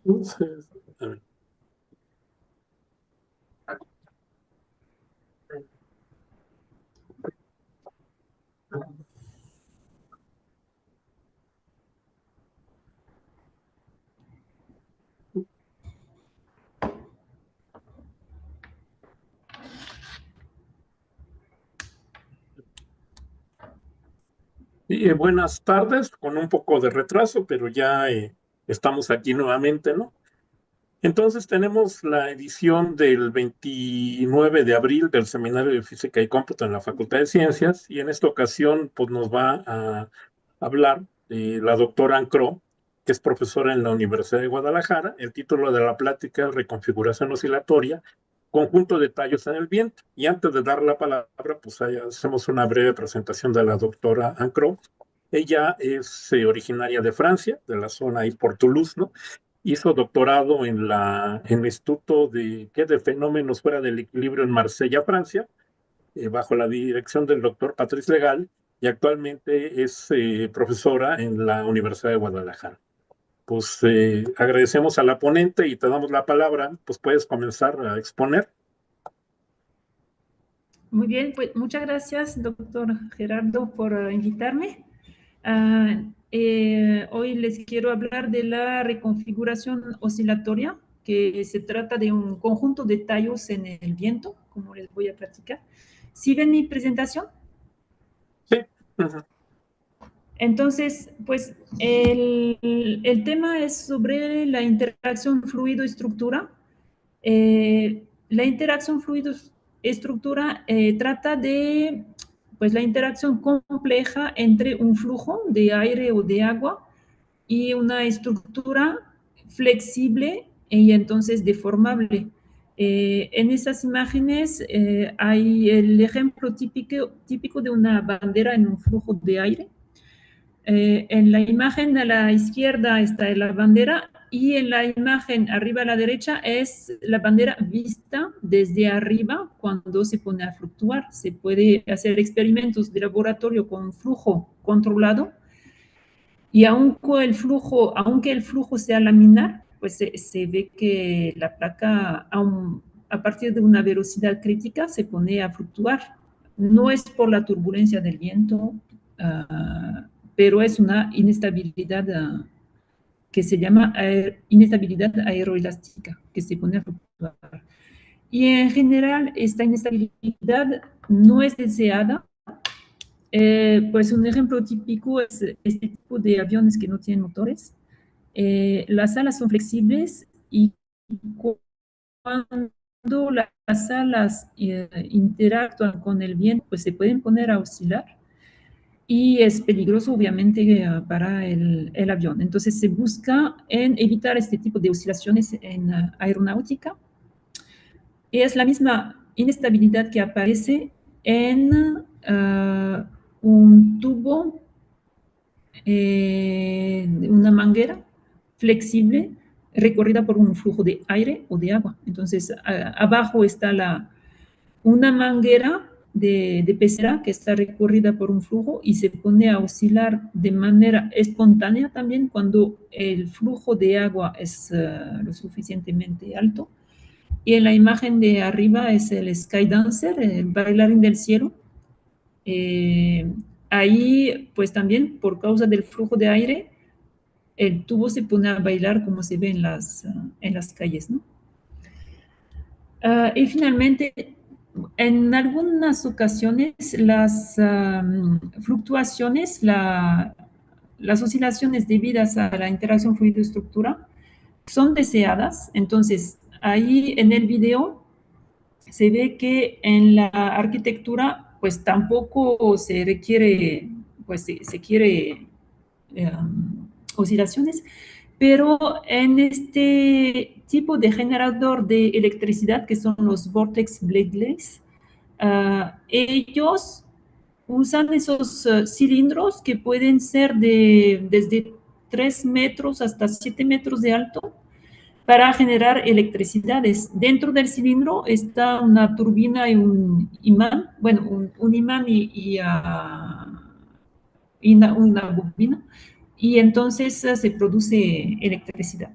Entonces, a ver. Y, buenas tardes, con un poco de retraso, pero ya estamos aquí nuevamente, ¿no? Entonces tenemos la edición del 29 de abril del Seminario de Física y Cómputo en la Facultad de Ciencias, y en esta ocasión pues nos va a hablar la doctora Ancro, que es profesora en la Universidad de Guadalajara. El título de la plática es Reconfiguración oscilatoria, conjunto de tallos en el viento. Y antes de dar la palabra, pues ahí hacemos una breve presentación de la doctora Ancro. Ella es originaria de Francia, de la zona ahí por Toulouse, ¿no? Hizo doctorado en el Instituto de Fenómenos Fuera del Equilibrio en Marsella, Francia, bajo la dirección del doctor Patrice Legal, y actualmente es profesora en la Universidad de Guadalajara. Pues agradecemos a la ponente y te damos la palabra, pues puedes comenzar a exponer. Muy bien, pues muchas gracias, doctor Gerardo, por invitarme. Hoy les quiero hablar de la reconfiguración oscilatoria, que se trata de un conjunto de tallos en el viento, como les voy a platicar. ¿Sí ven mi presentación? Sí. Ujú. Entonces, pues el tema es sobre la interacción fluido-estructura. La interacción fluido-estructura trata de pues, la interacción compleja entre un flujo de aire o de agua y una estructura flexible y entonces deformable. En esas imágenes hay el ejemplo típico de una bandera en un flujo de aire. En la imagen a la izquierda está la bandera y en la imagen arriba a la derecha es la bandera vista desde arriba cuando se pone a fluctuar. Se puede hacer experimentos de laboratorio con flujo controlado y aunque el flujo sea laminar, pues se ve que la placa a partir de una velocidad crítica se pone a fluctuar. No es por la turbulencia del viento, pero es una inestabilidad que se llama inestabilidad aeroelástica, que se pone a fluctuar. Y en general, esta inestabilidad no es deseada. Pues un ejemplo típico es este tipo de aviones que no tienen motores. Las alas son flexibles y cuando las alas interactúan con el viento, pues se pueden poner a oscilar y es peligroso obviamente para el avión. Entonces se busca en evitar este tipo de oscilaciones en aeronáutica y es la misma inestabilidad que aparece en un tubo, una manguera flexible recorrida por un flujo de aire o de agua. Entonces abajo está una manguera de pecera que está recorrida por un flujo y se pone a oscilar de manera espontánea también cuando el flujo de agua es lo suficientemente alto. Y en la imagen de arriba es el sky dancer, el bailarín del cielo. Eh, Ahí, pues también por causa del flujo de aire, el tubo se pone a bailar como se ve en las calles, ¿no? Y finalmente, en algunas ocasiones, las fluctuaciones, las oscilaciones debidas a la interacción fluido-estructura son deseadas. Entonces, ahí en el video se ve que en la arquitectura, pues tampoco se requiere, pues se quiere oscilaciones, pero en este tipo de generador de electricidad, que son los vortex bladeless, ellos usan esos cilindros que pueden ser desde 3 metros hasta 7 metros de alto para generar electricidades. Dentro del cilindro está una turbina y un imán, bueno, un imán y una bobina, y entonces se produce electricidad.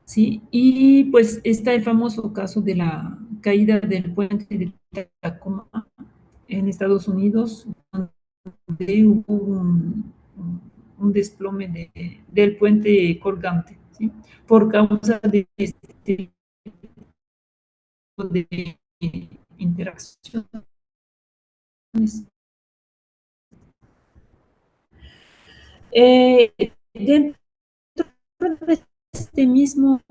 ¿sí? Y pues está el famoso caso de la caída del puente de Tacoma en Estados Unidos, donde hubo un desplome del puente colgante, ¿sí? Por causa de este tipo de interacciones. Dentro de este mismo,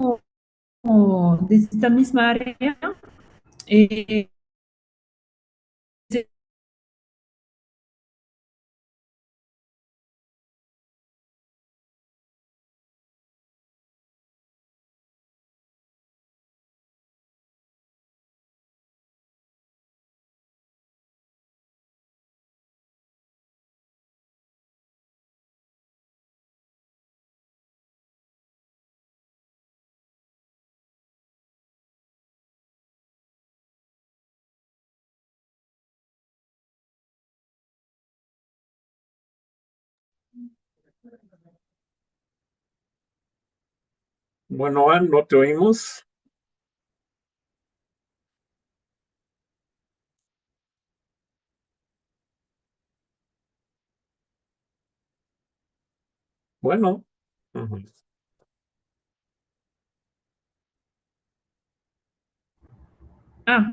de esta misma área, eh, Bueno, Ann, no te oímos. Bueno, ujú. ah,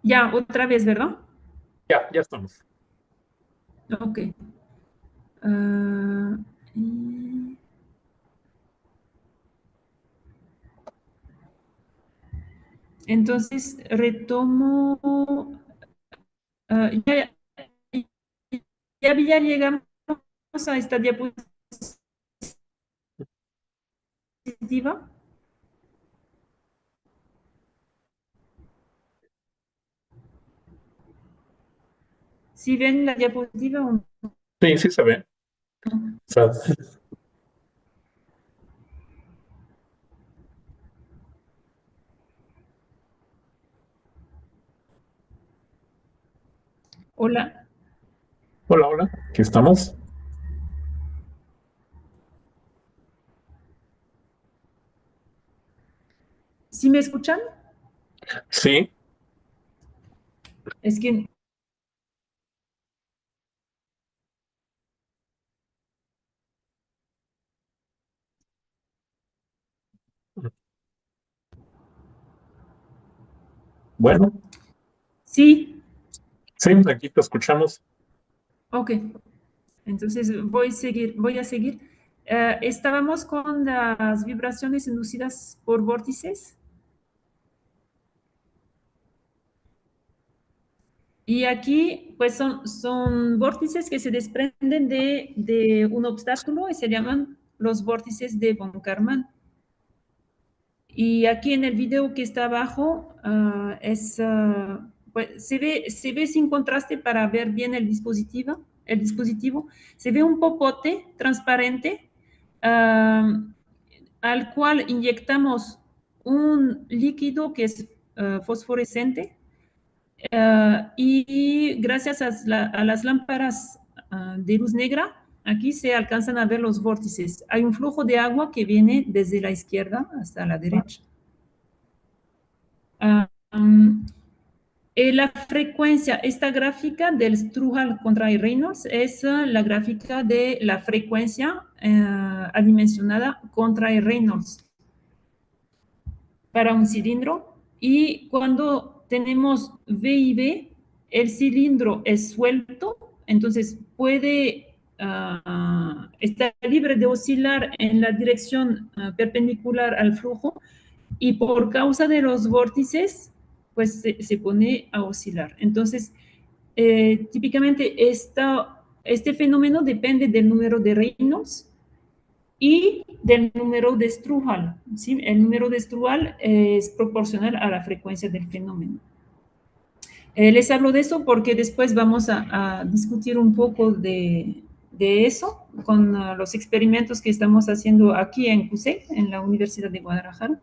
ya, otra vez, ¿verdad? Ya estamos. Ok. Ah, y- entonces, retomo. Ya, ya llegamos a esta diapositiva. ¿Si ven la diapositiva o no? Sí, sí se ve. O sea, Hola. hola, hola, aquí estamos. ¿Sí me escuchan? Sí, Es que, bueno, sí, sí, aquí te escuchamos. ok. Entonces voy a seguir. Estábamos con las vibraciones inducidas por vórtices. Y aquí, pues son vórtices que se desprenden de un obstáculo y se llaman los vórtices de von Karman. Y aquí en el video que está abajo, pues se ve sin contraste para ver bien el dispositivo. Se ve un popote transparente al cual inyectamos un líquido que es fosforescente y gracias a las lámparas de luz negra, aquí se alcanzan a ver los vórtices. Hay un flujo de agua que viene desde la izquierda hasta la derecha. Ah, la frecuencia, esta gráfica del Strugel contra el Reynolds es la gráfica de la frecuencia adimensionada contra el Reynolds para un cilindro. Y cuando tenemos V y V, el cilindro es suelto, entonces puede estar libre de oscilar en la dirección perpendicular al flujo y por causa de los vórtices, pues se pone a oscilar. Entonces, típicamente este fenómeno depende del número de Reynolds y del número de Strugel, ¿sí? El número de Strugel es proporcional a la frecuencia del fenómeno. Les hablo de eso porque después vamos a discutir un poco de eso con los experimentos que estamos haciendo aquí en CUSE, en la Universidad de Guadalajara.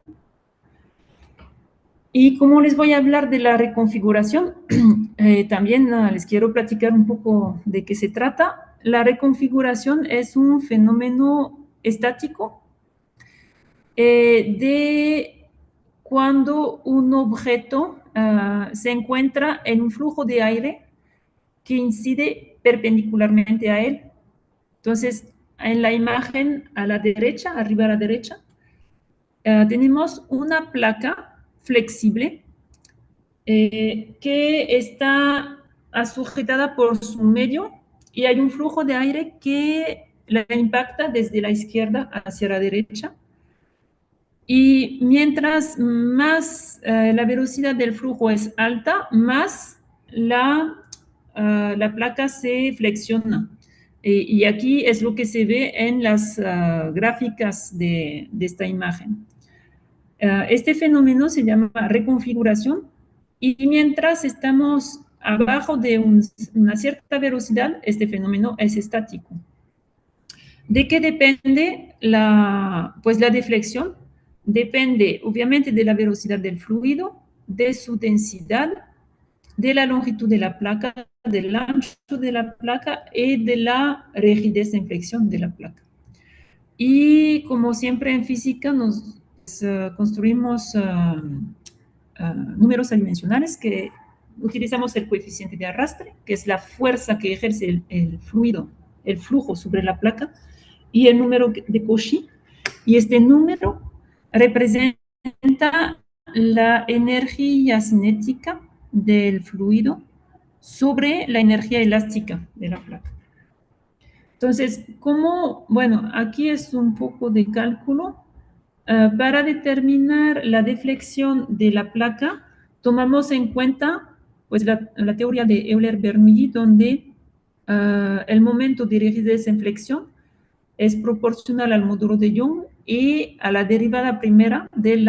Y como les voy a hablar de la reconfiguración, también les quiero platicar un poco de qué se trata. La reconfiguración es un fenómeno estático de cuando un objeto se encuentra en un flujo de aire que incide perpendicularmente a él. Entonces, en la imagen a la derecha, arriba a la derecha, tenemos una placa flexible que está sujetada por su medio y hay un flujo de aire que la impacta desde la izquierda hacia la derecha. Y mientras más la velocidad del flujo es alta, más la placa se flexiona. Y aquí es lo que se ve en las gráficas de esta imagen. Este fenómeno se llama reconfiguración y mientras estamos abajo de una cierta velocidad, este fenómeno es estático. ¿De qué depende pues la deflexión? Depende obviamente de la velocidad del fluido, de su densidad, de la longitud de la placa, del ancho de la placa y de la rigidez en flexión de la placa. Y como siempre en física nos construimos números adimensionales que utilizamos el coeficiente de arrastre, que es la fuerza que ejerce el fluido, el flujo sobre la placa, y el número de Cauchy. Y este número representa la energía cinética del fluido sobre la energía elástica de la placa. Entonces, bueno, aquí es un poco de cálculo. Para determinar la deflexión de la placa, tomamos en cuenta pues, la teoría de Euler-Bernoulli, donde el momento de rigidez en flexión es proporcional al módulo de Young y a la derivada primera del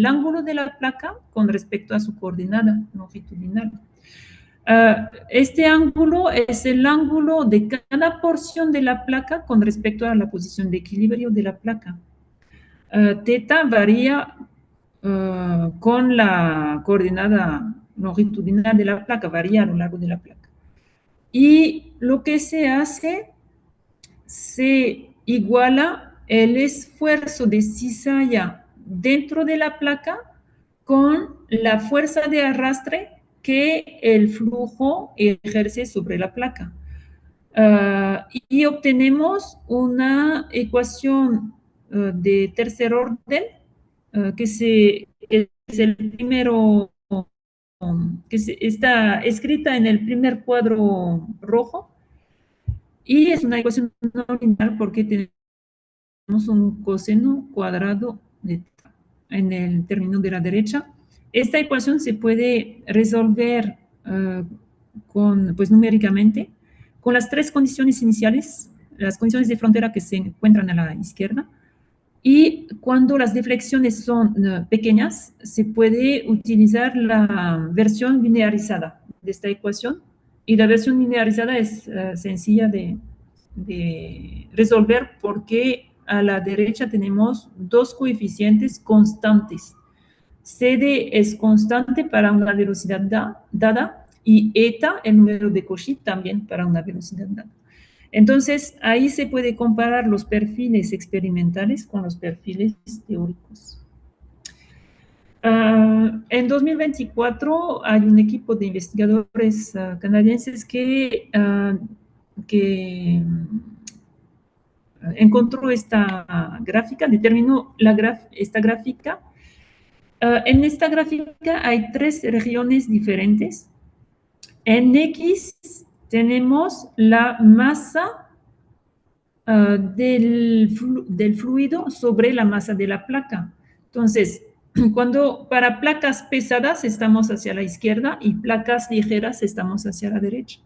ángulo de la placa con respecto a su coordenada longitudinal. Este ángulo es el ángulo de cada porción de la placa con respecto a la posición de equilibrio de la placa. Teta varía con la coordenada longitudinal de la placa, varía a lo largo de la placa. Y lo que se hace, se iguala el esfuerzo de cizalla dentro de la placa con la fuerza de arrastre que el flujo ejerce sobre la placa. Y obtenemos una ecuación de tercer orden que es el primero, que está escrita en el primer cuadro rojo y es una ecuación no lineal porque tenemos un coseno cuadrado en el término de la derecha. Esta ecuación se puede resolver pues, numéricamente con las tres condiciones iniciales, las condiciones de frontera que se encuentran a la izquierda, y cuando las deflexiones son pequeñas, se puede utilizar la versión linearizada de esta ecuación, y la versión linearizada es sencilla de resolver porque a la derecha tenemos dos coeficientes constantes. CD es constante para una velocidad dada y eta, el número de Cauchy, también para una velocidad dada. Entonces, ahí se puede comparar los perfiles experimentales con los perfiles teóricos. En 2024 hay un equipo de investigadores canadienses que encontró esta gráfica, determinó esta gráfica. En esta gráfica hay tres regiones diferentes. En X tenemos la masa del fluido sobre la masa de la placa. Entonces, para placas pesadas estamos hacia la izquierda y placas ligeras estamos hacia la derecha.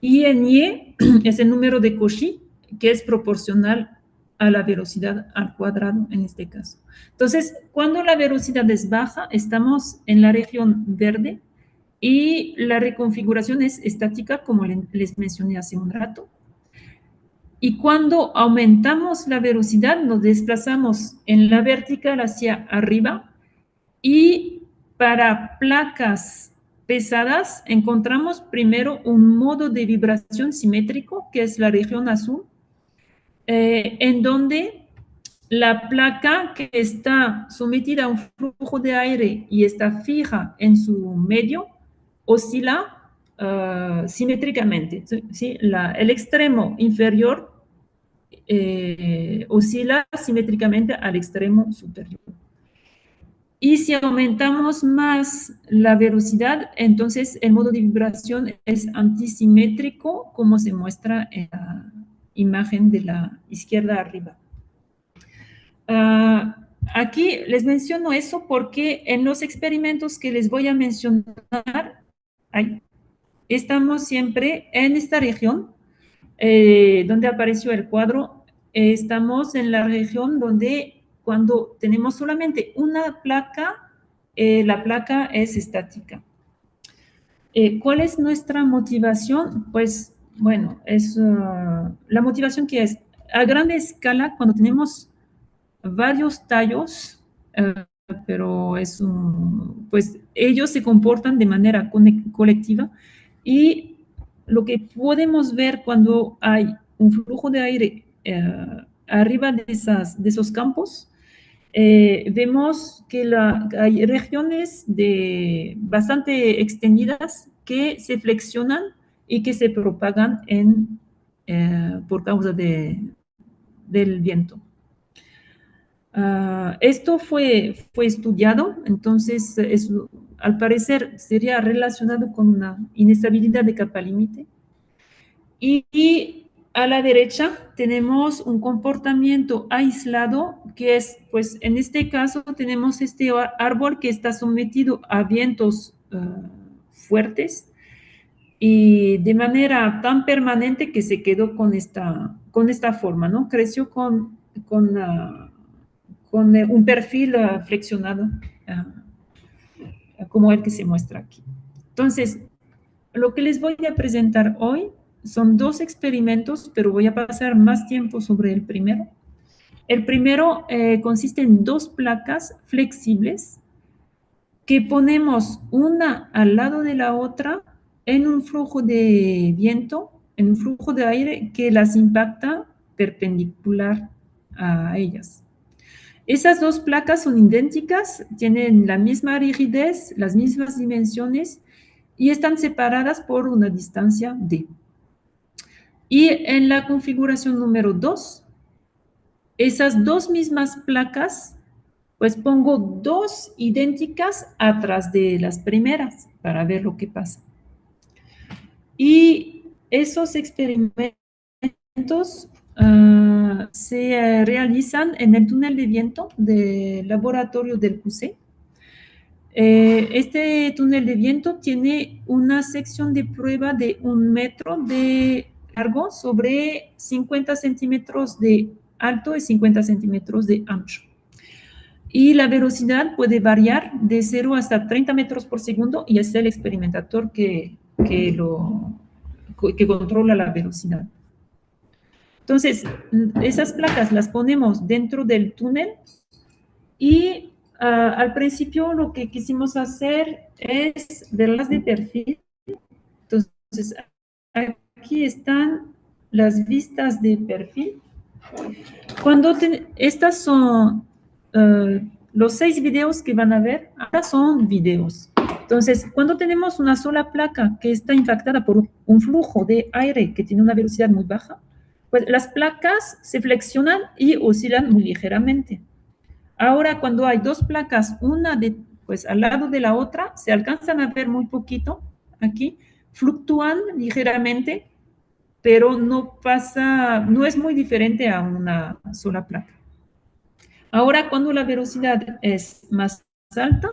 Y en Y es el número de Cauchy, que es proporcional a la velocidad al cuadrado en este caso. Entonces, cuando la velocidad es baja, estamos en la región verde y la reconfiguración es estática, como les mencioné hace un rato. Y cuando aumentamos la velocidad, nos desplazamos en la vertical hacia arriba y para placas pesadas encontramos primero un modo de vibración simétrico, que es la región azul, en donde la placa que está sometida a un flujo de aire y está fija en su medio oscila simétricamente. ¿Sí? El extremo inferior oscila simétricamente al extremo superior. Y si aumentamos más la velocidad, entonces el modo de vibración es antisimétrico, como se muestra en la imagen de la izquierda arriba. Aquí les menciono eso porque en los experimentos que les voy a mencionar, estamos siempre en esta región donde apareció el cuadro. Estamos en la región donde cuando tenemos solamente una placa, la placa es estática. ¿Cuál es nuestra motivación? Pues, bueno, es la motivación que es a gran escala cuando tenemos varios tallos, pero pues ellos se comportan de manera colectiva y lo que podemos ver cuando hay un flujo de aire arriba de esos campos, vemos que hay regiones bastante extendidas que se flexionan y que se propagan por causa del viento. Esto fue estudiado, entonces al parecer sería relacionado con una inestabilidad de capa límite. Y a la derecha tenemos un comportamiento aislado que es, pues en este caso tenemos este árbol que está sometido a vientos fuertes y de manera tan permanente que se quedó con esta forma, ¿no? Creció con un perfil flexionado, como el que se muestra aquí. Entonces, lo que les voy a presentar hoy son dos experimentos, pero voy a pasar más tiempo sobre el primero. El primero consiste en dos placas flexibles que ponemos una al lado de la otra en un flujo de viento, en un flujo de aire que las impacta perpendicular a ellas. Esas dos placas son idénticas, tienen la misma rigidez, las mismas dimensiones y están separadas por una distancia d. Y en la configuración número 2, esas dos mismas placas, pues pongo dos idénticas atrás de las primeras para ver lo que pasa. Y esos experimentos se realizan en el túnel de viento del laboratorio del QC. Este túnel de viento tiene una sección de prueba de 1 metro de largo sobre 50 centímetros de alto y 50 centímetros de ancho. Y la velocidad puede variar de 0 hasta 30 metros por segundo y es el experimentador que controla la velocidad. Entonces, esas placas las ponemos dentro del túnel y al principio lo que quisimos hacer es verlas de perfil. Entonces, aquí están las vistas de perfil. Estas son los 6 videos que van a ver, ahora son videos. Entonces, cuando tenemos una sola placa que está impactada por un flujo de aire que tiene una velocidad muy baja, pues las placas se flexionan y oscilan muy ligeramente. Ahora, cuando hay dos placas, pues al lado de la otra, se alcanzan a ver muy poquito aquí, fluctúan ligeramente, pero no es muy diferente a una sola placa. Ahora, cuando la velocidad es más alta,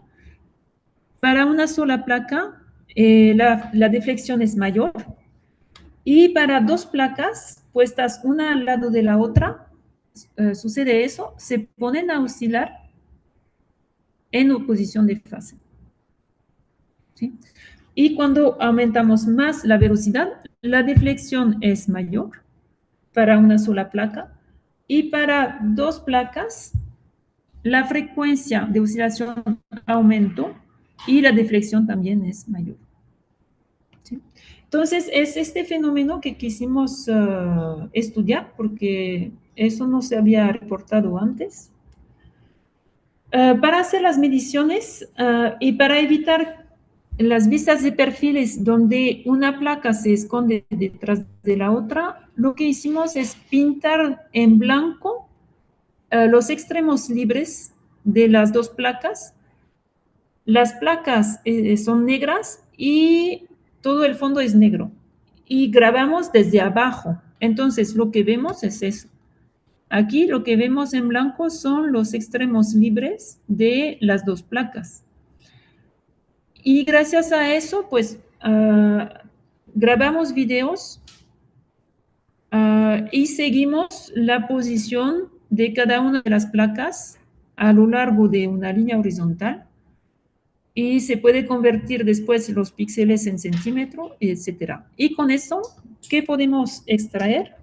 para una sola placa, la deflexión es mayor. Y para dos placas, puestas una al lado de la otra, sucede eso, se ponen a oscilar en oposición de fase. ¿Sí? Y cuando aumentamos más la velocidad, la deflexión es mayor para una sola placa. Y para dos placas, la frecuencia de oscilación aumentó y la deflexión también es mayor. ¿Sí? Entonces, es este fenómeno que quisimos estudiar porque Eso no se había reportado antes. Para hacer las mediciones y para evitar las vistas de perfiles donde una placa se esconde detrás de la otra, lo que hicimos es pintar en blanco los extremos libres de las dos placas. Las placas son negras y todo el fondo es negro. Y grabamos desde abajo. Entonces, lo que vemos es eso. Aquí lo que vemos en blanco son los extremos libres de las dos placas. Y gracias a eso, pues, grabamos videos y seguimos la posición de cada una de las placas a lo largo de una línea horizontal y se puede convertir después los píxeles en centímetro, etcétera. Y con eso, ¿qué podemos extraer?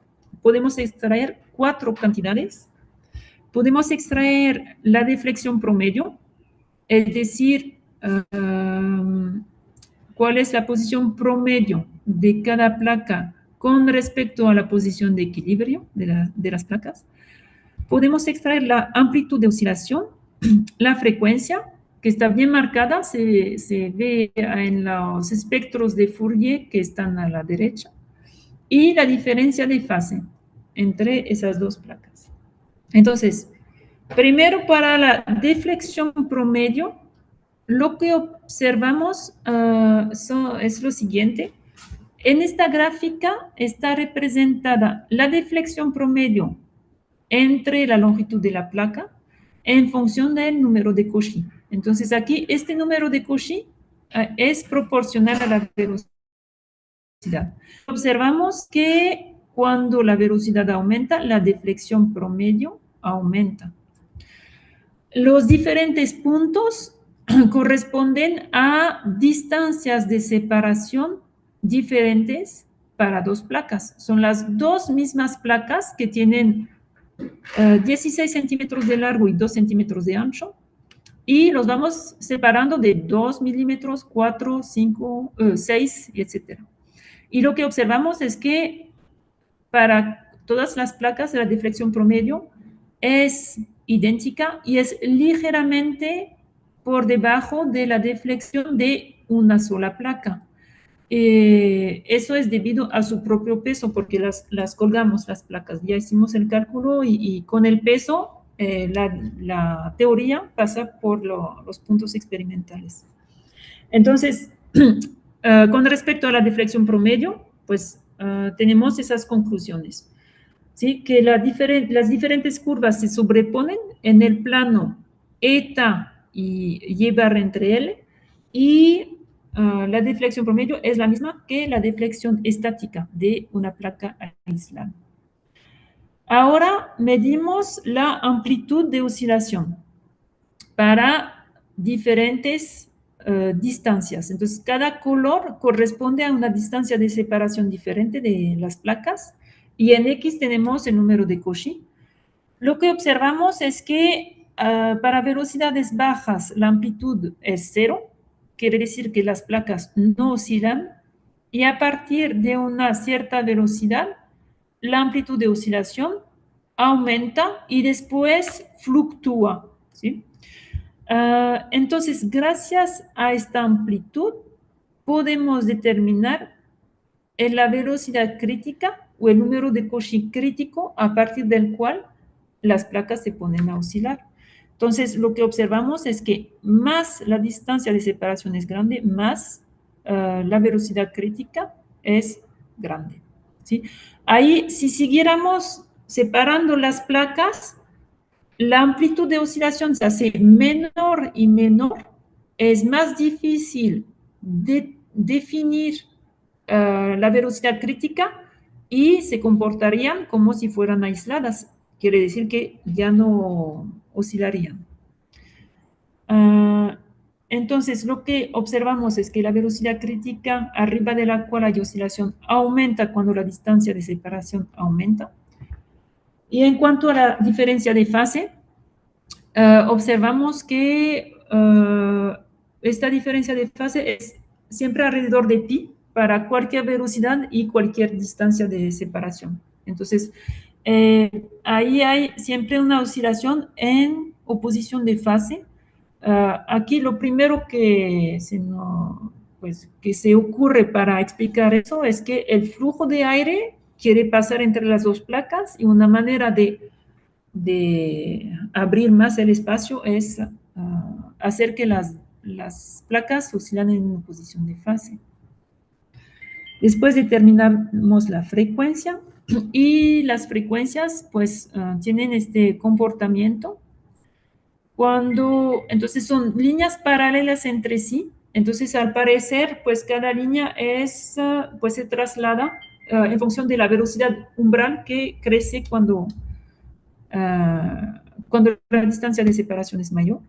Podemos extraer 4 cantidades. Podemos extraer la deflexión promedio, es decir, cuál es la posición promedio de cada placa con respecto a la posición de equilibrio de las placas. Podemos extraer la amplitud de oscilación, la frecuencia, que está bien marcada, se ve en los espectros de Fourier que están a la derecha, y la diferencia de fase entre esas dos placas. Entonces, primero para la deflexión promedio, lo que observamos es lo siguiente. En esta gráfica está representada la deflexión promedio entre la longitud de la placa en función del número de Cauchy. Entonces aquí este número de Cauchy es proporcional a la velocidad. Observamos que cuando la velocidad aumenta, la deflexión promedio aumenta. Los diferentes puntos corresponden a distancias de separación diferentes para dos placas. Son las dos mismas placas que tienen 16 centímetros de largo y 2 centímetros de ancho, y los vamos separando de 2 milímetros, 4, 5, 6, etc. Y lo que observamos es que para todas las placas la deflexión promedio es idéntica y es ligeramente por debajo de la deflexión de una sola placa. Eso es debido a su propio peso, porque las colgamos las placas. Ya hicimos el cálculo y con el peso la teoría pasa por los puntos experimentales. Entonces, con respecto a la deflexión promedio, pues tenemos esas conclusiones. ¿Sí? Que las diferentes curvas se sobreponen en el plano eta y y barra entre L, y la deflexión promedio es la misma que la deflexión estática de una placa aislada. Ahora medimos la amplitud de oscilación para diferentes distancias. Entonces, cada color corresponde a una distancia de separación diferente de las placas, y en X tenemos el número de Cauchy. Lo que observamos es que para velocidades bajas la amplitud es 0, quiere decir que las placas no oscilan, y a partir de una cierta velocidad la amplitud de oscilación aumenta y después fluctúa, ¿sí? Entonces, gracias a esta amplitud podemos determinar la velocidad crítica o el número de Cauchy crítico a partir del cual las placas se ponen a oscilar. Entonces, lo que observamos es que más la distancia de separación es grande, más la velocidad crítica es grande, ¿sí? Ahí, si siguiéramos separando las placas, la amplitud de oscilación se hace menor y menor. Es más difícil de definir la velocidad crítica y se comportarían como si fueran aisladas. Quiere decir que ya no oscilarían. Entonces, lo que observamos es que la velocidad crítica arriba de la cual hay oscilación aumenta cuando la distancia de separación aumenta. Y en cuanto a la diferencia de fase, observamos que esta diferencia de fase es siempre alrededor de pi para cualquier velocidad y cualquier distancia de separación. Entonces, ahí hay siempre una oscilación en oposición de fase. Aquí lo primero que se ocurre para explicar eso es que el flujo de aire quiere pasar entre las dos placas y una manera de abrir más el espacio es hacer que las placas oscilan en oposición de fase. Después determinamos la frecuencia y las frecuencias pues tienen este comportamiento entonces son líneas paralelas entre sí. Entonces al parecer pues cada línea pues se traslada en función de la velocidad umbral que crece cuando la distancia de separación es mayor.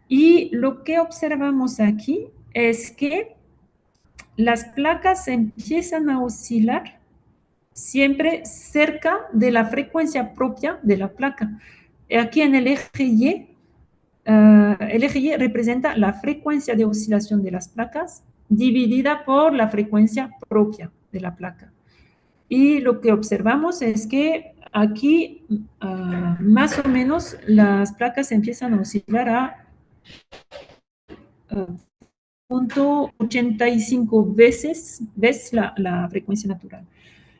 Y lo que observamos aquí es que las placas empiezan a oscilar siempre cerca de la frecuencia propia de la placa. Aquí en el eje Y representa la frecuencia de oscilación de las placas dividida por la frecuencia propia de la placa. Y lo que observamos es que aquí más o menos las placas empiezan a oscilar a 0.85 veces la frecuencia natural.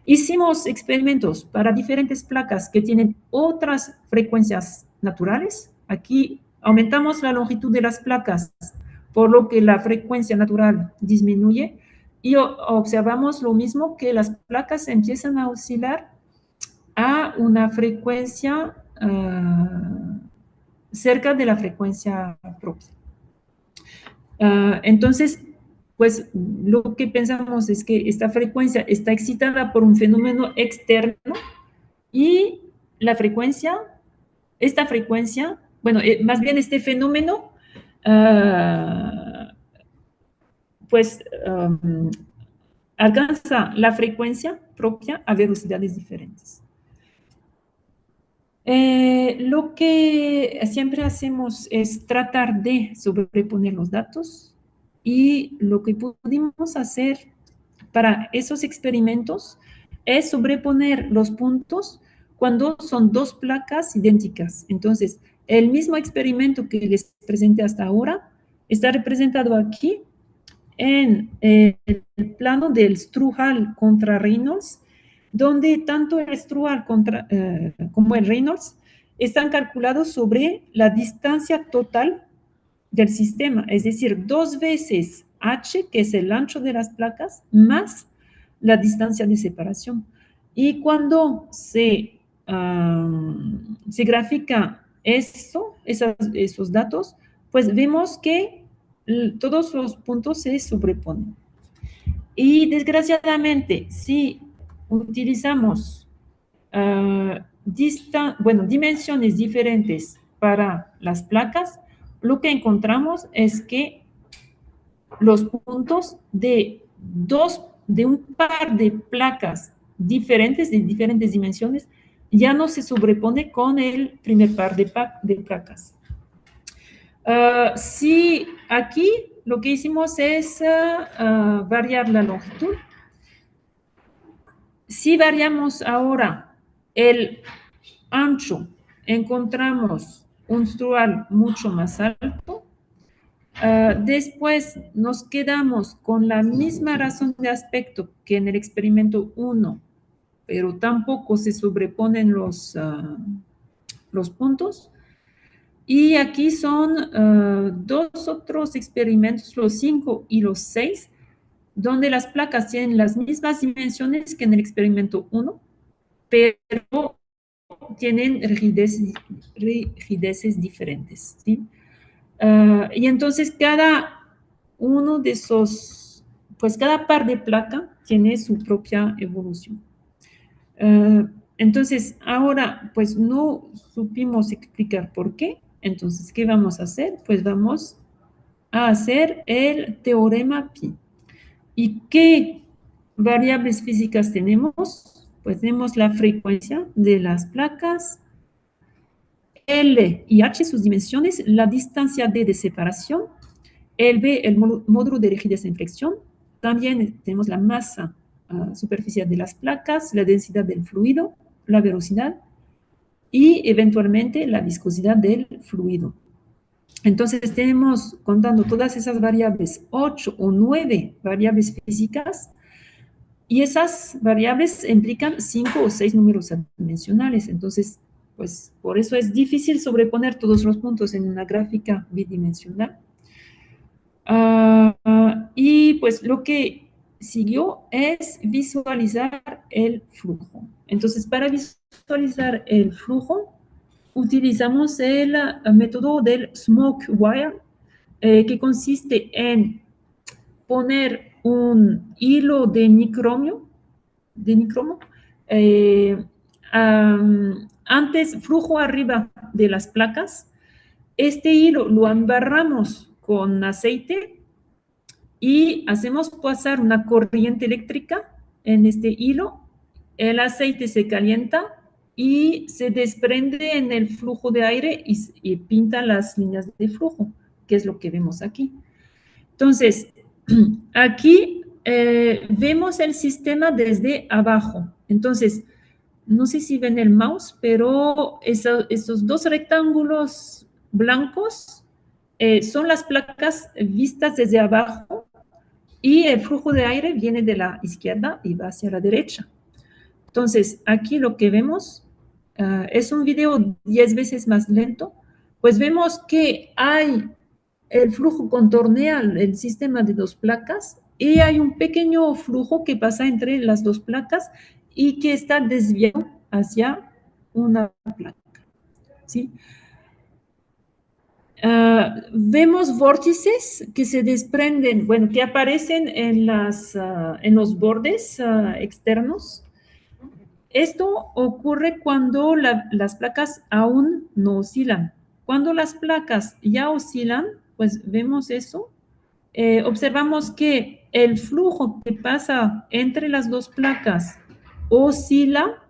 Hicimos experimentos para diferentes placas que tienen otras frecuencias naturales. Aquí aumentamos la longitud de las placas, por lo que la frecuencia natural disminuye. Y observamos lo mismo, que las placas empiezan a oscilar a una frecuencia cerca de la frecuencia propia. Entonces, pues lo que pensamos es que esta frecuencia está excitada por un fenómeno externo y esta frecuencia, bueno, más bien este fenómeno, pues alcanza la frecuencia propia a velocidades diferentes. Lo que siempre hacemos es tratar de sobreponer los datos, y lo que pudimos hacer para esos experimentos es sobreponer los puntos cuando son dos placas idénticas. Entonces, el mismo experimento que les presenté hasta ahora está representado aquí en el plano del Struhal contra Reynolds, donde tanto el Struhal como el Reynolds están calculados sobre la distancia total del sistema, es decir, 2 veces h, que es el ancho de las placas, más la distancia de separación. Y cuando se grafica esos datos, pues vemos que todos los puntos se sobreponen. Y desgraciadamente, si utilizamos dimensiones diferentes para las placas, lo que encontramos es que los puntos de un par de placas diferentes, de diferentes dimensiones, ya no se sobrepone con el primer par de placas. Si aquí lo que hicimos es variar la longitud. Si variamos ahora el ancho, encontramos un Struhal mucho más alto. Después nos quedamos con la misma razón de aspecto que en el experimento 1, pero tampoco se sobreponen los puntos. Y aquí son dos otros experimentos, los 5 y los 6, donde las placas tienen las mismas dimensiones que en el experimento 1, pero tienen rigideces diferentes, ¿sí? Y entonces cada uno de esos, pues cada par de placa tiene su propia evolución. Entonces, ahora, pues no supimos explicar por qué. Entonces, ¿qué vamos a hacer? Pues vamos a hacer el teorema Pi. ¿Y qué variables físicas tenemos? Pues tenemos la frecuencia de las placas, L y H, sus dimensiones, la distancia D de separación, el B, el módulo de rigidez en flexión. También tenemos la masa superficial de las placas, la densidad del fluido, la velocidad y eventualmente la viscosidad del fluido. Entonces tenemos, contando todas esas variables, 8 o 9 variables físicas, y esas variables implican 5 o 6 números adimensionales. Entonces, pues por eso es difícil sobreponer todos los puntos en una gráfica bidimensional. Y pues lo que siguió es visualizar el flujo. Entonces, para visualizar el flujo, utilizamos el método del smoke wire, que consiste en poner un hilo de nicromio, eh, antes flujo arriba de las placas. Este hilo lo embarramos con aceite y hacemos pasar una corriente eléctrica en este hilo. El aceite se calienta y se desprende en el flujo de aire y pinta las líneas de flujo, que es lo que vemos aquí. Entonces, aquí vemos el sistema desde abajo. Entonces, no sé si ven el mouse, pero esos dos rectángulos blancos son las placas vistas desde abajo y el flujo de aire viene de la izquierda y va hacia la derecha. Entonces, aquí lo que vemos es un video 10 veces más lento, pues vemos que hay el flujo contornea el sistema de dos placas y hay un pequeño flujo que pasa entre las dos placas y que está desviado hacia una placa, ¿sí? Vemos vórtices que se desprenden, bueno, que aparecen en los bordes externos. Esto ocurre cuando las placas aún no oscilan. Cuando las placas ya oscilan, pues vemos eso. Observamos que el flujo que pasa entre las dos placas oscila,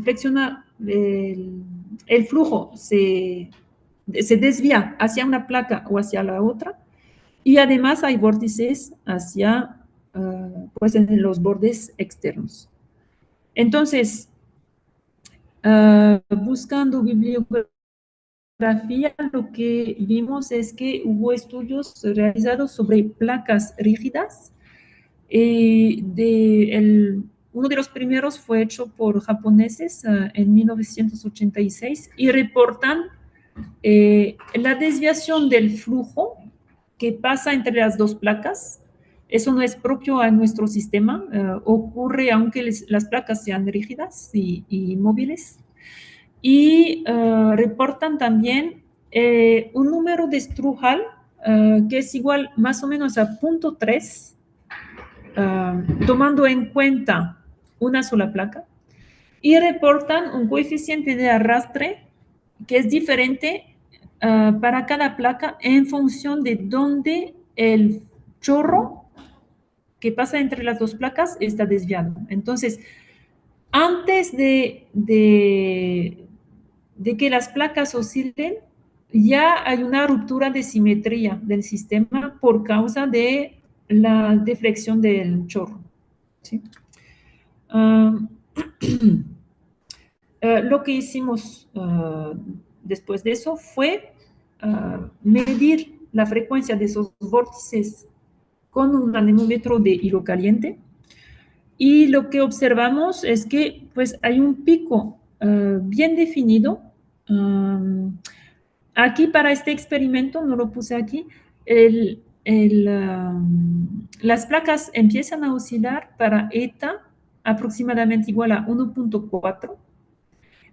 flexiona, el flujo se desvía hacia una placa o hacia la otra, y además hay vórtices hacia, pues en los bordes externos. Entonces, buscando bibliografía, lo que vimos es que hubo estudios realizados sobre placas rígidas. Uno de los primeros fue hecho por japoneses en 1986 y reportan la desviación del flujo que pasa entre las dos placas. Eso no es propio a nuestro sistema, ocurre aunque las placas sean rígidas y móviles. Y reportan también un número de Strujal que es igual más o menos a 0.3, tomando en cuenta una sola placa, y reportan un coeficiente de arrastre que es diferente para cada placa en función de dónde el chorro que pasa entre las dos placas está desviado. Entonces, antes de que las placas oscilen, ya hay una ruptura de simetría del sistema por causa de la deflexión del chorro, ¿sí? Lo que hicimos después de eso fue medir la frecuencia de esos vórtices con un anemómetro de hilo caliente, y lo que observamos es que pues hay un pico bien definido. Aquí para este experimento, no lo puse aquí, las placas empiezan a oscilar para eta aproximadamente igual a 1.4.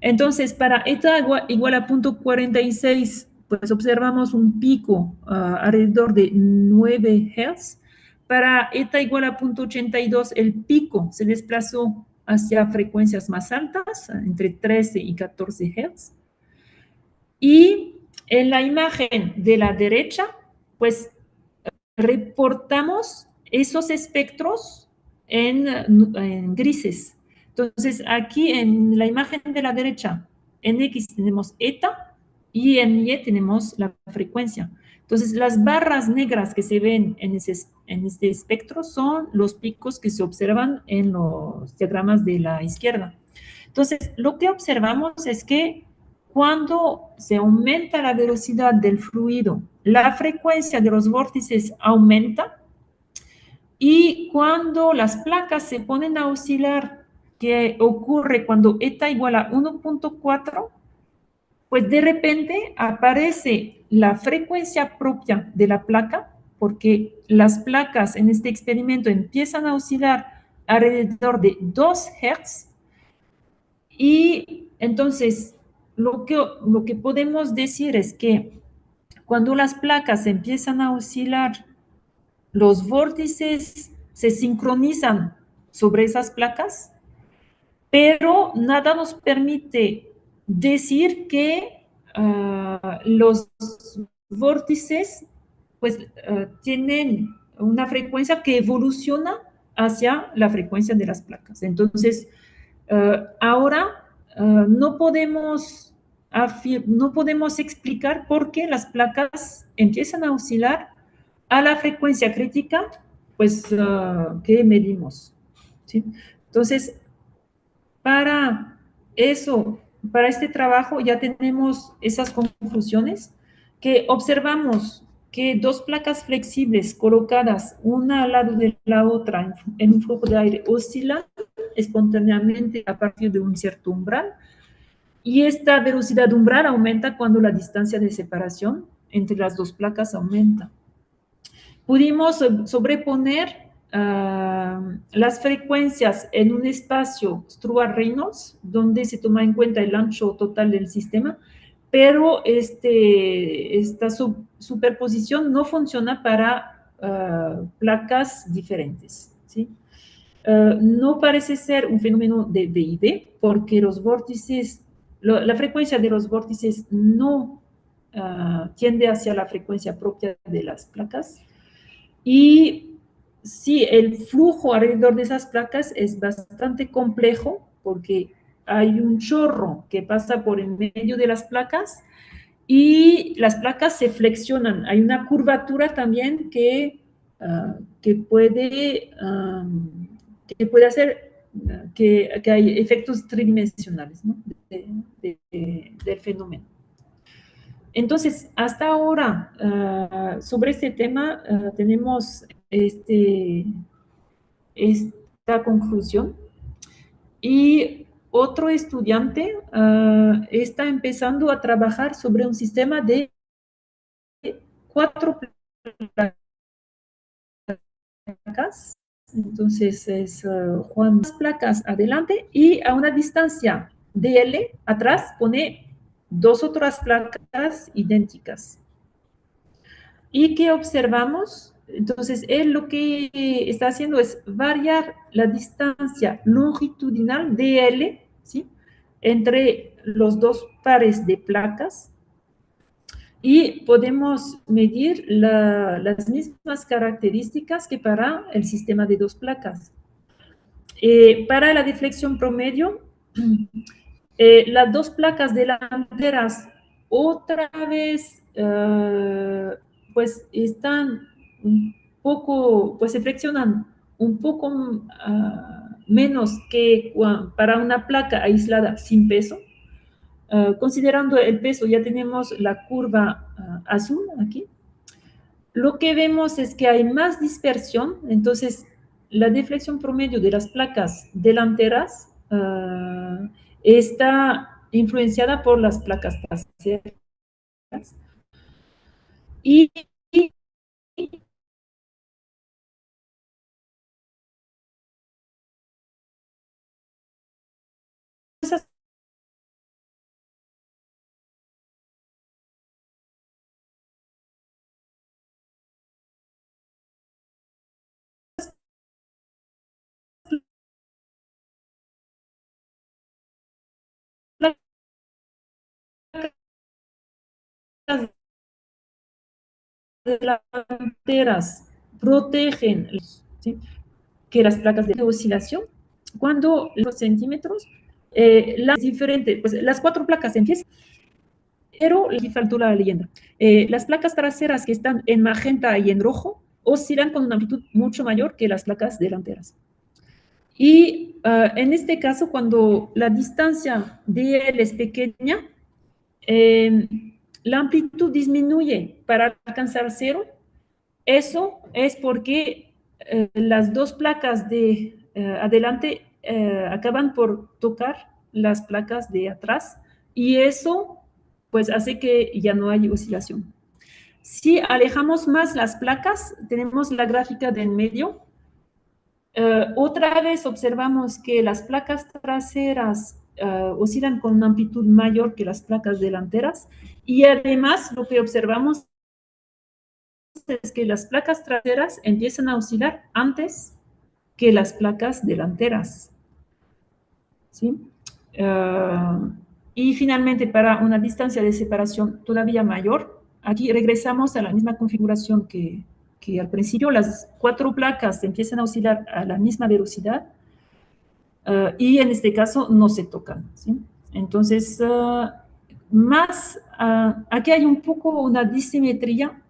Entonces, para eta igual a 0.46, pues observamos un pico alrededor de 9 Hz. Para eta igual a 0.82, el pico se desplazó hacia frecuencias más altas, entre 13 y 14 Hz. Y en la imagen de la derecha, pues reportamos esos espectros en grises. Entonces, aquí en la imagen de la derecha, en X tenemos eta y en Y tenemos la frecuencia. Entonces, las barras negras que se ven en este espectro son los picos que se observan en los diagramas de la izquierda. Entonces, lo que observamos es que cuando se aumenta la velocidad del fluido, la frecuencia de los vórtices aumenta, y cuando las placas se ponen a oscilar, que ocurre cuando eta igual a 1.4, pues de repente aparece la frecuencia propia de la placa, porque las placas en este experimento empiezan a oscilar alrededor de 2 Hz, y entonces lo que podemos decir es que cuando las placas empiezan a oscilar, los vórtices se sincronizan sobre esas placas, pero nada nos permite decir que los vórtices pues tienen una frecuencia que evoluciona hacia la frecuencia de las placas. Entonces, ahora no podemos explicar por qué las placas empiezan a oscilar a la frecuencia crítica, pues, que medimos, ¿sí? Entonces, para eso, para este trabajo ya tenemos esas conclusiones, que observamos que dos placas flexibles colocadas una al lado de la otra en un flujo de aire oscilan espontáneamente a partir de un cierto umbral, y esta velocidad umbral aumenta cuando la distancia de separación entre las dos placas aumenta. Pudimos sobreponer las frecuencias en un espacio Stewart-Reynolds, donde se toma en cuenta el ancho total del sistema, pero esta superposición no funciona para placas diferentes, ¿sí? No parece ser un fenómeno de VIB, porque los vórtices, la frecuencia de los vórtices no tiende hacia la frecuencia propia de las placas. Y sí, el flujo alrededor de esas placas es bastante complejo, porque hay un chorro que pasa por en medio de las placas y las placas se flexionan. Hay una curvatura también que puede hacer que hay efectos tridimensionales, ¿no? Del fenómeno. Entonces, hasta ahora, sobre este tema, tenemos esta conclusión. Y otro estudiante está empezando a trabajar sobre un sistema de 4 placas. Entonces, es Juan, placas adelante, y a una distancia DL atrás pone dos otras placas idénticas. ¿Y qué observamos? Entonces, él lo que está haciendo es variar la distancia longitudinal DL, ¿sí?, entre los dos pares de placas, y podemos medir las mismas características que para el sistema de dos placas. Para la deflexión promedio, las dos placas delanteras otra vez pues están un poco, pues se flexionan un poco menos que para una placa aislada sin peso. Considerando el peso, ya tenemos la curva azul aquí. Lo que vemos es que hay más dispersión, entonces la deflexión promedio de las placas delanteras está influenciada por las placas traseras. Y esas placas delanteras protegen, ¿sí?, que las placas de oscilación, cuando los centímetros, las diferentes, pues las 4 placas empiezan, pero aquí faltó la leyenda. Las placas traseras que están en magenta y en rojo oscilan con una amplitud mucho mayor que las placas delanteras. Y en este caso, cuando la distancia de él es pequeña, la amplitud disminuye para alcanzar cero. Eso es porque las dos placas de adelante acaban por tocar las placas de atrás y eso pues hace que ya no hay oscilación. Si alejamos más las placas, tenemos la gráfica de en medio. Otra vez observamos que las placas traseras oscilan con una amplitud mayor que las placas delanteras y además lo que observamos es que las placas traseras empiezan a oscilar antes que las placas delanteras. ¿Sí? Y finalmente, para una distancia de separación todavía mayor, aquí regresamos a la misma configuración que al principio. Las 4 placas empiezan a oscilar a la misma velocidad y en este caso no se tocan. ¿Sí? Entonces, aquí hay un poco una disimetría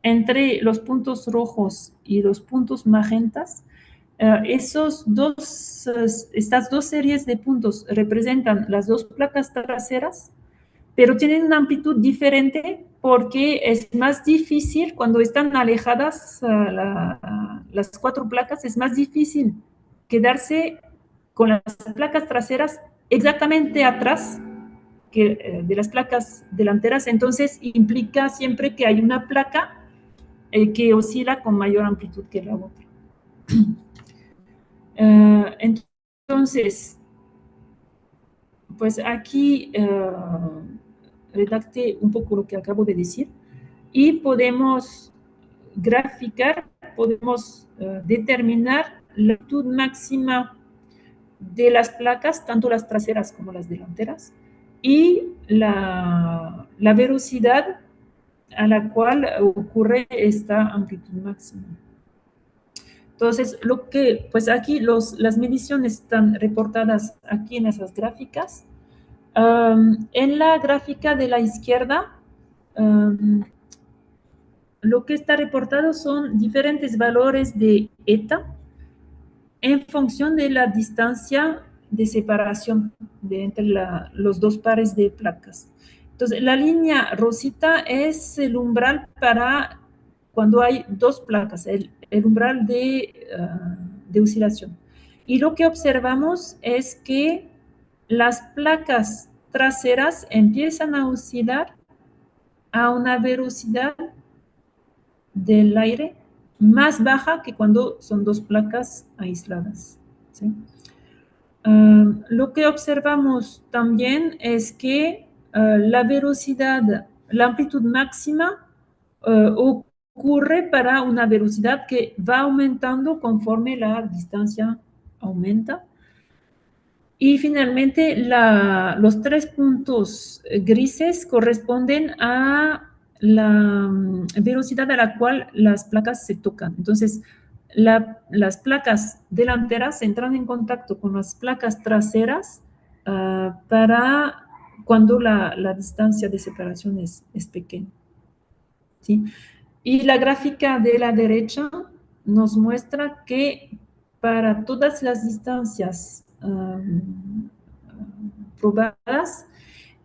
entre los puntos rojos y los puntos magentas. Estas dos series de puntos representan las dos placas traseras, pero tienen una amplitud diferente porque es más difícil, cuando están alejadas las 4 placas, es más difícil quedarse con las placas traseras exactamente atrás de las placas delanteras. Entonces implica siempre que hay una placa que oscila con mayor amplitud que la otra. Entonces, pues aquí redacté un poco lo que acabo de decir y podemos graficar, podemos determinar la amplitud máxima de las placas, tanto las traseras como las delanteras, y la velocidad a la cual ocurre esta amplitud máxima. Entonces, pues aquí las mediciones están reportadas aquí en esas gráficas. En la gráfica de la izquierda, lo que está reportado son diferentes valores de eta en función de la distancia de separación entre los dos pares de placas. Entonces, la línea rosita es el umbral para cuando hay dos placas, el umbral de oscilación. Y lo que observamos es que las placas traseras empiezan a oscilar a una velocidad del aire más baja que cuando son dos placas aisladas. ¿Sí? Lo que observamos también es que la velocidad, la amplitud máxima ocurre para una velocidad que va aumentando conforme la distancia aumenta. Y finalmente, los 3 puntos grises corresponden a la velocidad a la cual las placas se tocan. Entonces, las placas delanteras entran en contacto con las placas traseras para cuando la distancia de separación es pequeña. ¿Sí? Y la gráfica de la derecha nos muestra que para todas las distancias probadas,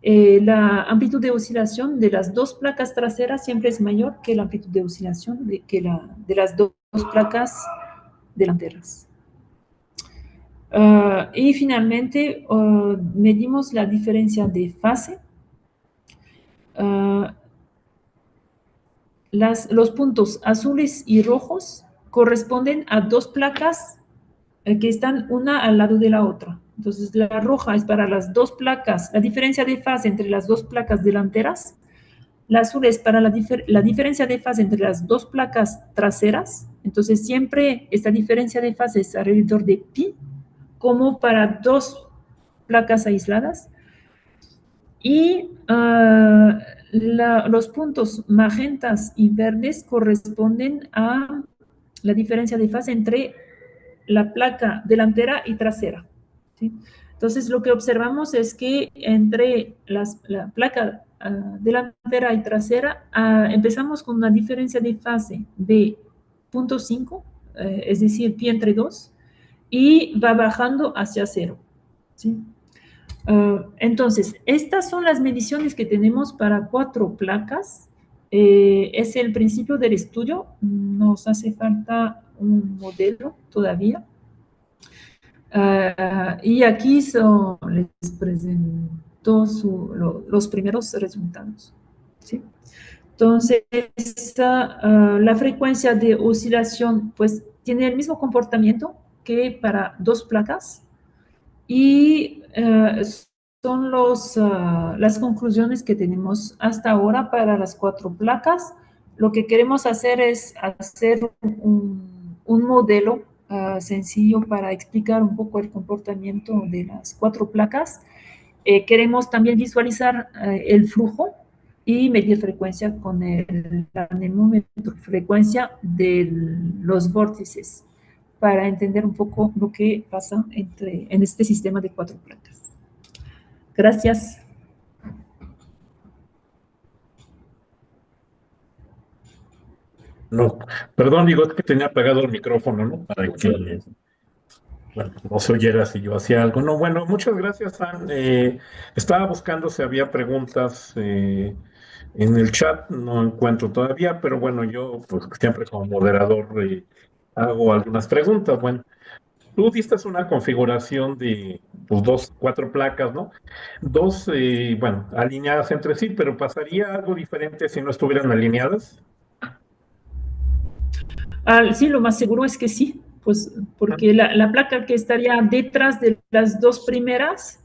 la amplitud de oscilación de las dos placas traseras siempre es mayor que la amplitud de oscilación de las dos placas delanteras. Y finalmente, medimos la diferencia de fase. Los puntos azules y rojos corresponden a dos placas que están una al lado de la otra. Entonces, la roja es para las dos placas, la diferencia de fase entre las dos placas delanteras. La azul es para la diferencia de fase entre las dos placas traseras. Entonces, siempre esta diferencia de fase es alrededor de pi, como para dos placas aisladas. Y los puntos magentas y verdes corresponden a la diferencia de fase entre la placa delantera y trasera. ¿Sí? Entonces, lo que observamos es que entre la placa delantera y trasera empezamos con una diferencia de fase de 0.5, es decir, pi entre 2, y va bajando hacia cero, ¿sí? Entonces, estas son las mediciones que tenemos para 4 placas. Es el principio del estudio. Nos hace falta un modelo todavía. Y aquí les presento los primeros resultados, ¿sí? Entonces, la frecuencia de oscilación pues tiene el mismo comportamiento que para 2 placas y son las conclusiones que tenemos hasta ahora para las 4 placas. Lo que queremos hacer es hacer un modelo sencillo para explicar un poco el comportamiento de las 4 placas. Queremos también visualizar el flujo y medir frecuencia con el anemómetro, frecuencia de los vórtices, para entender un poco lo que pasa en este sistema de 4 placas. Gracias. No, perdón, digo, es que tenía apagado el micrófono, ¿no? Para que, bueno, no se oyera si yo hacía algo. No, bueno, muchas gracias, Ann. Estaba buscando si había preguntas en el chat, no encuentro todavía, pero bueno, yo pues siempre como moderador hago algunas preguntas. Bueno, tú diste una configuración de pues, 4 placas, ¿no? Dos, bueno, alineadas entre sí, pero ¿pasaría algo diferente si no estuvieran alineadas? Sí, lo más seguro es que sí, pues porque la placa que estaría detrás de las 2 primeras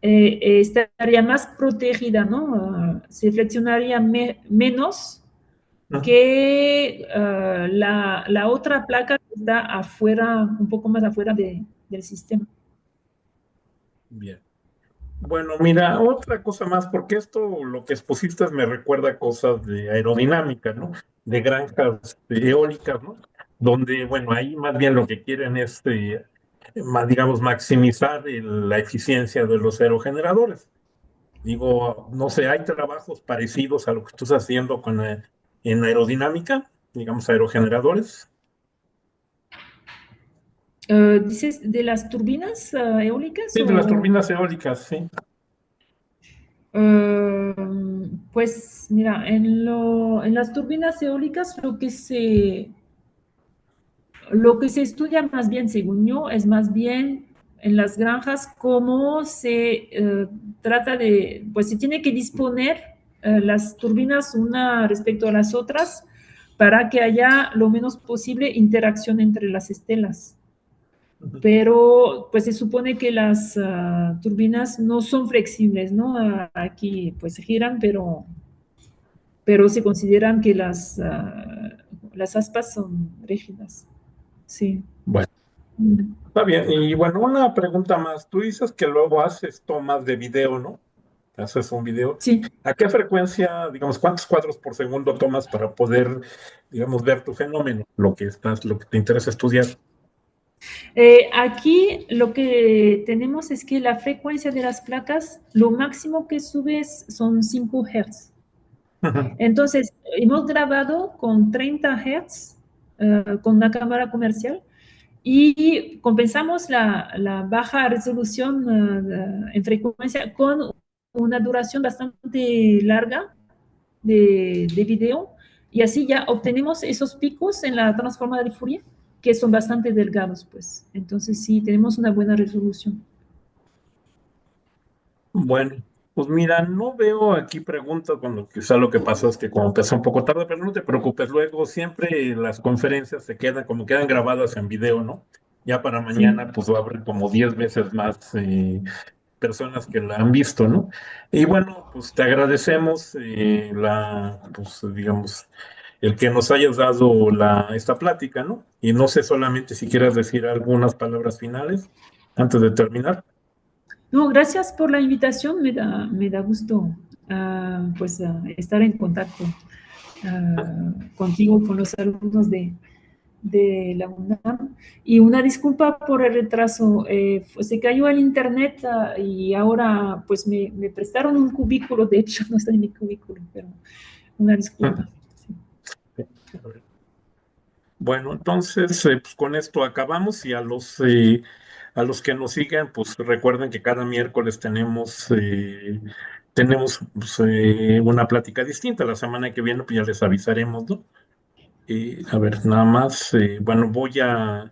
estaría más protegida, ¿no? Se flexionaría menos Ujú. que la otra placa que está afuera, un poco más afuera del sistema. Bien. Bueno, mira, otra cosa más, porque esto, lo que expusiste me recuerda a cosas de aerodinámica, ¿no? De granjas eólicas, ¿no? Donde, bueno, ahí más bien lo que quieren es, digamos, maximizar la eficiencia de los aerogeneradores. Digo, no sé, hay trabajos parecidos a lo que tú estás haciendo en aerodinámica, digamos, aerogeneradores. ¿Dices de las turbinas eólicas Sí, de las o...? turbinas eólicas, sí. Eh, pues mira, en las turbinas eólicas lo que se estudia más bien, según yo, es más bien en las granjas cómo se trata de, pues se tiene que disponer las turbinas una respecto a las otras para que haya lo menos posible interacción entre las estelas. Pero pues se supone que las turbinas no son flexibles, ¿no? Aquí pues giran, pero se consideran que las aspas son rígidas. Sí. Bueno. Mm. Está bien, y bueno, una pregunta más. Tú dices que luego haces tomas de video, ¿no? Haces un video. Sí. ¿A qué frecuencia, digamos, cuántos cuadros por segundo tomas para poder, digamos, ver tu fenómeno, lo que te interesa estudiar? Aquí lo que tenemos es que la frecuencia de las placas, lo máximo que subes son 5 Hz. Ujú. Entonces, hemos grabado con 30 Hz con una cámara comercial y compensamos la baja resolución en frecuencia con una duración bastante larga de video y así ya obtenemos esos picos en la transforma de Fourier que son bastante delgados, pues. Entonces sí, tenemos una buena resolución. Bueno, pues mira, no veo aquí preguntas, bueno, quizá lo que pasó es que como empezó un poco tarde, pero no te preocupes, luego siempre las conferencias se quedan, como quedan grabadas en video, ¿no? Ya para Sí. mañana, pues va a haber como 10 veces más personas que la han visto, ¿no? Y bueno, pues te agradecemos pues digamos, el que nos hayas dado esta plática, ¿no? Y no sé solamente si quieras decir algunas palabras finales antes de terminar. No, gracias por la invitación, me da gusto pues estar en contacto contigo, con los alumnos de la UNAM. Y una disculpa por el retraso, se cayó el internet y ahora pues me prestaron un cubículo, de hecho no está en mi cubículo, pero una disculpa. Sí. Bueno, entonces pues con esto acabamos y a los que nos siguen, pues recuerden que cada miércoles tenemos pues, una plática distinta. La semana que viene pues ya les avisaremos, ¿no? A ver, nada más, bueno, voy a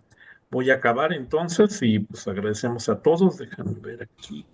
acabar entonces y pues agradecemos a todos. Déjame ver aquí.